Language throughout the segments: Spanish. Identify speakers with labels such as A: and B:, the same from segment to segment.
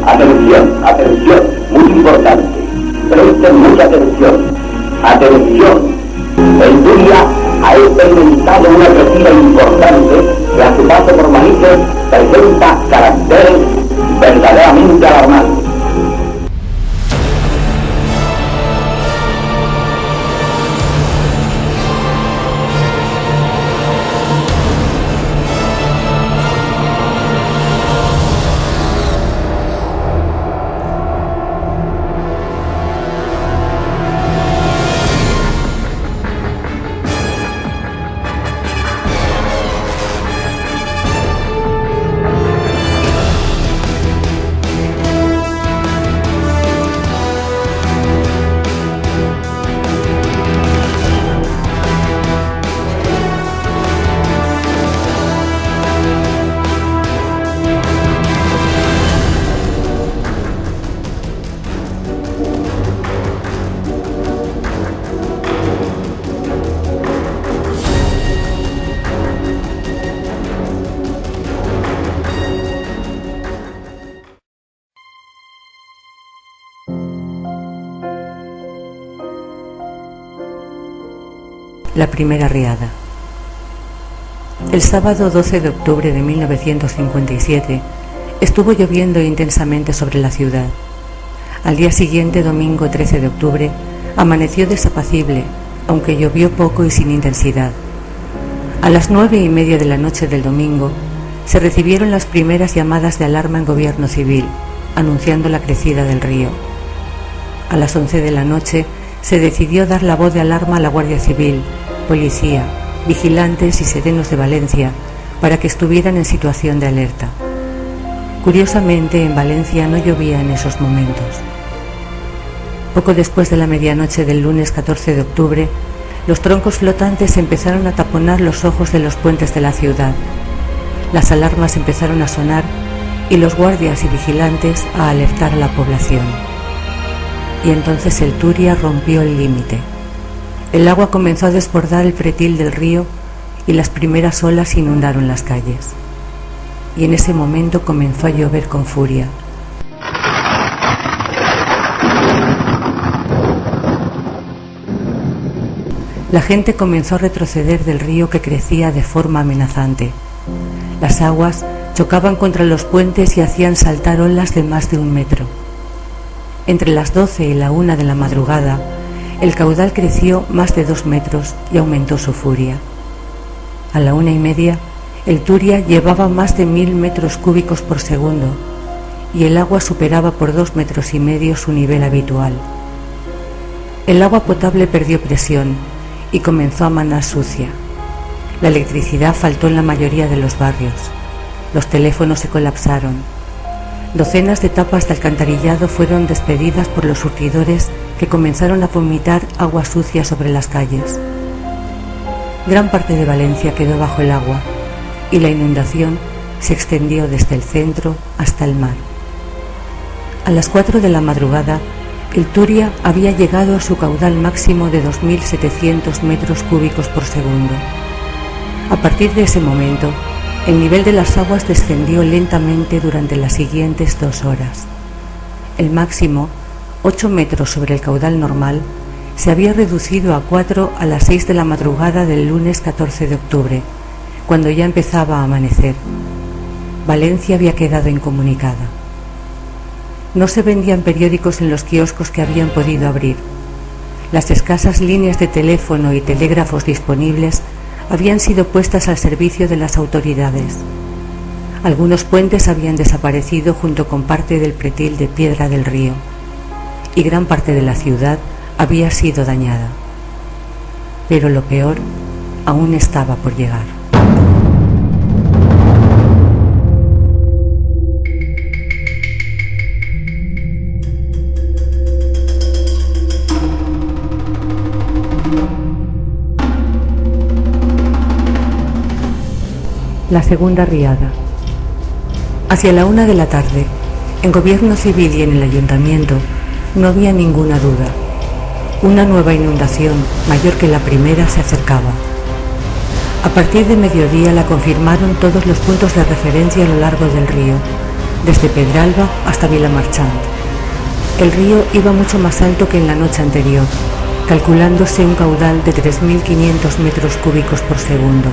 A: Atención, atención, muy importante. Presten mucha atención. Atención. El Turia ha experimentado una crecida importante que a su paso por Manises presenta caracteres verdaderamente alarmantes.
B: La primera riada. El sábado 12 de octubre de 1957 estuvo lloviendo intensamente sobre la ciudad. Al día siguiente, domingo 13 de octubre, amaneció desapacible, aunque llovió poco y sin intensidad. A las 9:30 de la noche del domingo se recibieron las primeras llamadas de alarma en Gobierno Civil, anunciando la crecida del río. A las 11 de la noche se decidió dar la voz de alarma a la Guardia Civil, policía, vigilantes y serenos de Valencia para que estuvieran en situación de alerta. Curiosamente, en Valencia no llovía en esos momentos. Poco después de la medianoche del lunes 14 de octubre, los troncos flotantes empezaron a taponar los ojos de los puentes de la ciudad. Las alarmas empezaron a sonar y los guardias y vigilantes a alertar a la población. Y entonces el Turia rompió el límite. El agua comenzó a desbordar el pretil del río y las primeras olas inundaron las calles. Y en ese momento comenzó a llover con furia. La gente comenzó a retroceder del río que crecía de forma amenazante. Las aguas chocaban contra los puentes y hacían saltar olas de más de 1 metro. Entre las 12 y la 1 de la madrugada, el caudal creció más de 2 metros y aumentó su furia. A la 1:30, el Turia llevaba más de 1000 metros cúbicos por segundo y el agua superaba por 2,5 metros su nivel habitual. El agua potable perdió presión y comenzó a manar sucia. La electricidad faltó en la mayoría de los barrios. Los teléfonos se colapsaron. Docenas de tapas de alcantarillado fueron despedidas por los surtidores que comenzaron a vomitar agua sucia sobre las calles. Gran parte de Valencia quedó bajo el agua y la inundación se extendió desde el centro hasta el mar. A las 4 de la madrugada, el Turia había llegado a su caudal máximo de 2700 metros cúbicos por segundo. A partir de ese momento, el nivel de las aguas descendió lentamente durante las siguientes 2 horas. El máximo, 8 metros sobre el caudal normal, se había reducido a 4 a las 6 de la madrugada del lunes 14 de octubre, cuando ya empezaba a amanecer. Valencia había quedado incomunicada. No se vendían periódicos en los kioscos que habían podido abrir. Las escasas líneas de teléfono y telégrafos disponibles habían sido puestas al servicio de las autoridades. Algunos puentes habían desaparecido junto con parte del pretil de piedra del río, y gran parte de la ciudad había sido dañada. Pero lo peor aún estaba por llegar. La segunda riada. Hacia la 1 de la tarde, en Gobierno Civil y en el Ayuntamiento, no había ninguna duda. Una nueva inundación, mayor que la primera, se acercaba. A partir de mediodía la confirmaron todos los puntos de referencia a lo largo del río, desde Pedralba hasta Vilamarchant. El río iba mucho más alto que en la noche anterior, calculándose un caudal de 3.500 metros cúbicos por segundo.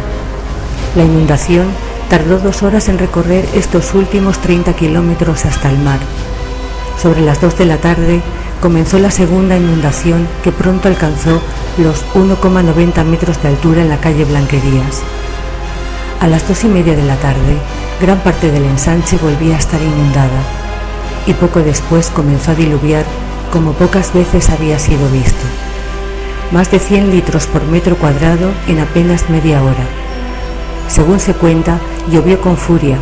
B: La inundación tardó 2 horas en recorrer estos últimos 30 kilómetros hasta el mar. Sobre las 2 de la tarde comenzó la segunda inundación, que pronto alcanzó los 1,90 metros de altura en la calle Blanquerías. A las 2:30 de la tarde, gran parte del ensanche volvía a estar inundada y poco después comenzó a diluviar como pocas veces había sido visto. Más de 100 litros por metro cuadrado en apenas media hora. Según se cuenta, llovió con furia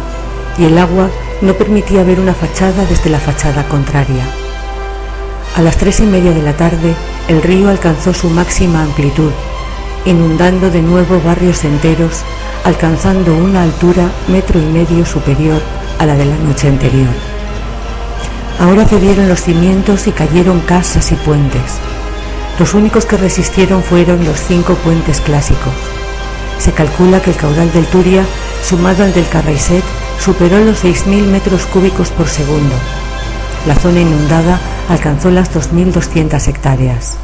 B: y el agua no permitía ver una fachada desde la fachada contraria. A las 3:30 de la tarde, el río alcanzó su máxima amplitud, inundando de nuevo barrios enteros, alcanzando una altura 1,5 metros superior a la de la noche anterior. Ahora cedieron los cimientos y cayeron casas y puentes. Los únicos que resistieron fueron los 5 puentes clásicos. Se calcula que el caudal del Turia, sumado al del Carraiset, superó los 6.000 metros cúbicos por segundo. La zona inundada alcanzó las 2.200 hectáreas.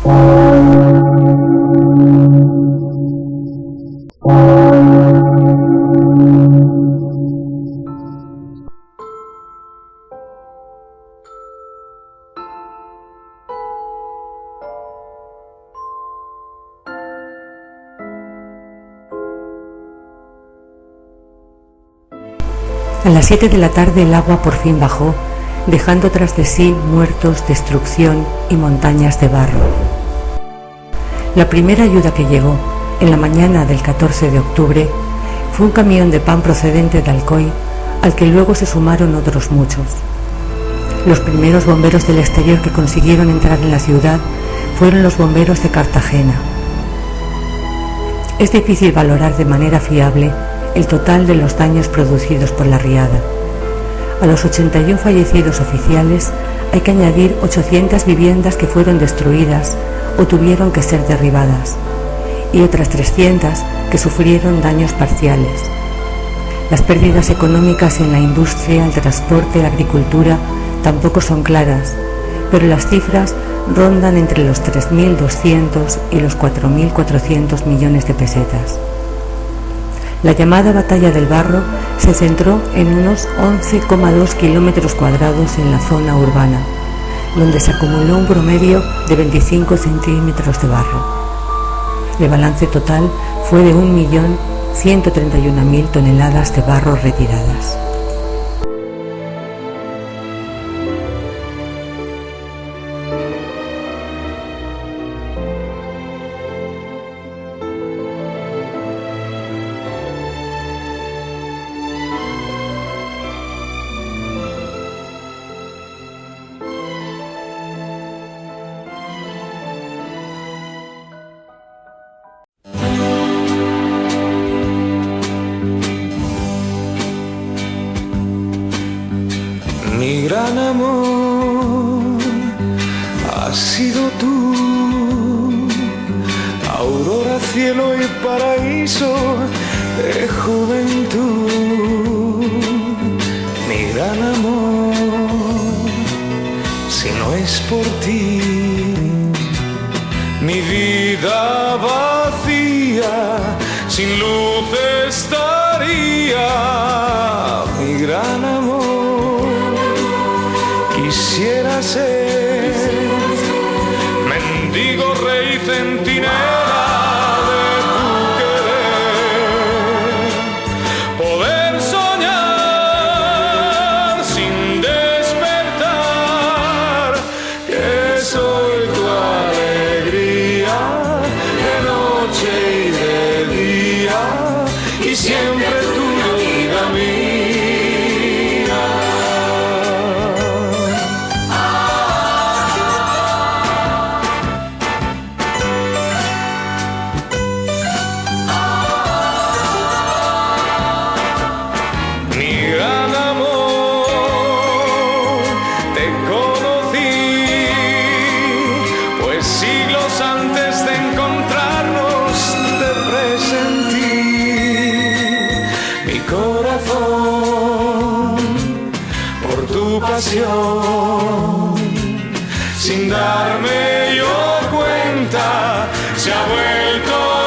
B: A las 7 de la tarde el agua por fin bajó, dejando tras de sí muertos, destrucción y montañas de barro. La primera ayuda que llegó, en la mañana del 14 de octubre, fue un camión de pan procedente de Alcoy, al que luego se sumaron otros muchos. Los primeros bomberos del exterior que consiguieron entrar en la ciudad fueron los bomberos de Cartagena. Es difícil valorar de manera fiable el total de los daños producidos por la riada. A los 81 fallecidos oficiales hay que añadir 800 viviendas que fueron destruidas o tuvieron que ser derribadas, y otras 300 que sufrieron daños parciales. Las pérdidas económicas en la industria, el transporte, la agricultura tampoco son claras, pero las cifras rondan entre los 3.200 y los 4.400 millones de pesetas. La llamada Batalla del Barro se centró en unos 11,2 kilómetros cuadrados en la zona urbana, donde se acumuló un promedio de 25 centímetros de barro. El balance total fue de 1.131.000 toneladas de barro retiradas.
C: Mi gran amor has sido tú, aurora, cielo y paraíso de juventud. Mi gran amor, si no es por ti, mi vida vacía, sin luz estaría. Mi gran amor, quisiera ser mendigo, rey, centinela de tu querer, poder soñar sin despertar, que soy tu alegría de noche y de día, y siempre tuyo, vida mía. pasión. Sin darme yo cuenta, se ha vuelto